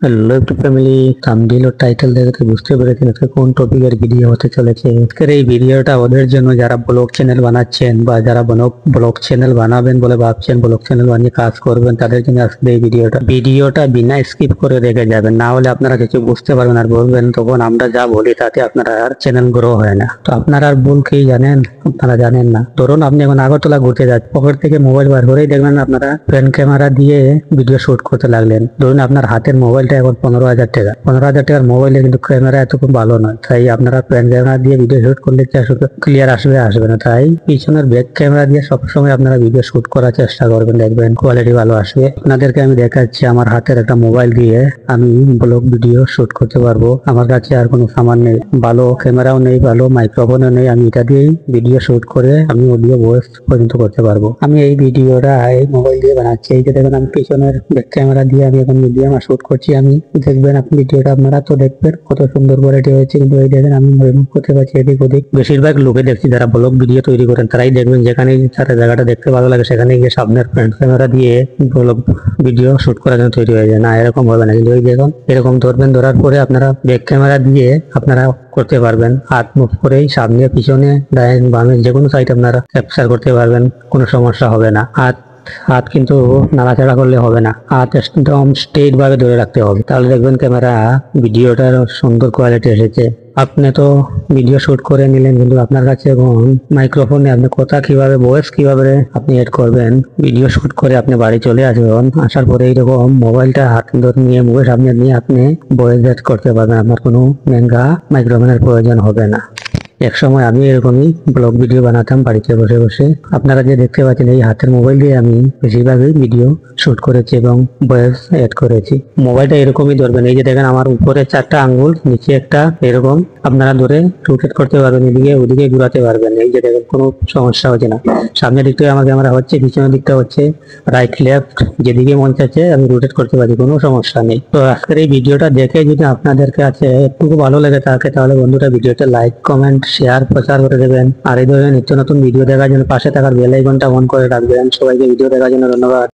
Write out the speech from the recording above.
Hello একটু family, thumbnail ও title দেখে তো বুঝতে পেরেছেন আজকে কোন টপিকের ভিডিও হতে চলেছে। আজকের এই ভিডিওটা ওদের জন্য যারা ব্লগ চ্যানেল বানাচ্ছেন বা যারা ব্লগ চ্যানেল বানাবেন বলে ভাবছেন, ব্লগ চ্যানেল বানিয়ে কাজ করবেন, তাদের জন্য আজকে এই ভিডিওটা বিনা স্কিপ করে দেখে যাবেন, না হলে আপনারা কিছু বুঝতে পারবেন আর বলবেন তখন আমরা যা বলি তাতে আপনারা আর চ্যানেল গ্রো হয় না। তো আপনারা আর ভুল কি জানেন? আপনারা জানেন না। ধরুন আপনি এখন আগরতলা ঘুরতে যাচ্ছেন, পকেট থেকে মোবাইল বার করেই দেখবেন আপনারা ফ্রন্ট ক্যামেরা দিয়ে ভিডিও শুট করতে লাগলেন। ধরুন আপনার হাতের মোবাইলটা এখন 15,000 টাকা, 15,000 টাকার মোবাইলে কিন্তু ক্যামেরা এত খুব ভালো নয়, তাই আপনারা ফ্রন্ট ক্যামেরা দিয়ে ভিডিও শুট করলে ক্লিয়ার আসবে না। তাই পিছনের ব্যাক ক্যামেরা দিয়ে সবসময় আপনারা ভিডিও শুট করার চেষ্টা করবেন, দেখবেন কোয়ালিটি ভালো আসবে। আপনাদেরকে আমি দেখাচ্ছি আমার হাতের একটা মোবাইল দিয়ে আমি ব্লগ ভিডিও শুট করতে পারবো। আমার কাছে আর কোনো সামান নেই, ভালো ক্যামেরাও নেই, ভালো মাইক্রোফোনও নেই, আমি এটা দিয়েই ভিডিও শুট করে আমি অডিও ভয়েস পর্যন্ত করতে পারবো। আমি এই ভিডিওটা এই মোবাইল দিয়ে বানাচ্ছি। এই যে দেখেন আমি পিছনের ব্যাক ক্যামেরা দিয়ে আমি এখন ভিডিও শুট করছি। আমি দেখবেন আপনি ভিডিওটা আপনারা তো দেখবেন কত সুন্দর কোয়ালিটি হয়েছে, কিন্তু এই দেখেন আমি রিমুভ করতে পারছি এদিক ওদিক। বেশিরভাগ লোকে দেখছি যারা ব্লগ ভিডিও তৈরি করেন তারাই দেখবেন যেখানে তারা জায়গাটা দেখতে ভালো লাগে সেখানে গিয়ে সামনের ফ্রন্ট ক্যামেরা দিয়ে ব্লগ ভিডিও শুট করার জন্য তৈরি হয়ে যায়। না, এরকম হবে না। কিন্তু ওই দেখুন এরকম ধরবেন, ধরার পরে আপনারা ব্যাক ক্যামেরা দিয়ে আপনারা করতে পারবেন। হাত মুভ করেই সামনে পিছনে ডাইন বামে যে কোনো সাইড আপনারা ক্যাপচার করতে পারবেন, কোনো সমস্যা হবে না। হাত হাত কিন্তু নাড়াচাড়া করলে হবে না, হাত একদম স্ট্রেট ভাবে ধরে রাখতে হবে, তাহলে দেখবেন ক্যামেরা ভিডিওটার সুন্দর কোয়ালিটি এসেছে। আপনি তো ভিডিও শুট করে নিলেন, কিন্তু আপনার কাছে এখন মাইক্রোফোনে আপনি কথা কিভাবে ভয়েস কিভাবে আপনি এড করবেন, ভিডিও শুট করে আপনি বাড়ি চলে আসবেন। আসার পরে এইরকম মোবাইলটা হাত ধরে নিয়ে মুখের সামনে নিয়ে আপনি ভয়েস এড করতে পারবেন, আপনার কোনো মেনকা মাইক্রোফোনের প্রয়োজন হবে না। এক সময় আমি এরকমই ব্লগ ভিডিও বানাতাম বাড়িতে বসে বসে। আপনারা যে দেখতে পাচ্ছেন এই হাতের মোবাইল দিয়ে আমি বেশিরভাগই ভিডিও শুট করেছি এবং ভয়েস এড করেছি। মোবাইলটা এরকমই ধরবেন, এই যে দেখেন আমার উপরে 4টা আঙ্গুল, নিচে একটা, এরকম আপনারা ধরে রোটেট করতে পারবেন, এদিকে ওদিকে ঘুরাতে পারবেন। এই যে দেখেন কোনো সমস্যা হচ্ছে না। সামনের দিকটা আমার ক্যামেরা হচ্ছে, পিছনের দিকটা হচ্ছে, রাইট লেফট যেদিকে মন চাচ্ছে আমি রোটেট করতে পারি, কোনো সমস্যা নেই। তো আজকের এই ভিডিওটা দেখে যদি আপনাদের কাছে একটু ভালো লেগে থাকে তাহলে বন্ধুরা ভিডিওটা লাইক কমেন্ট শেয়ার প্রচার করে দেবেন। আর এই ধরনের নিত্য নতুন ভিডিও দেখার জন্য পাশে থাকার বেল আইকনটা অন করে রাখবেন। সবাইকে ভিডিও দেখার জন্য ধন্যবাদ।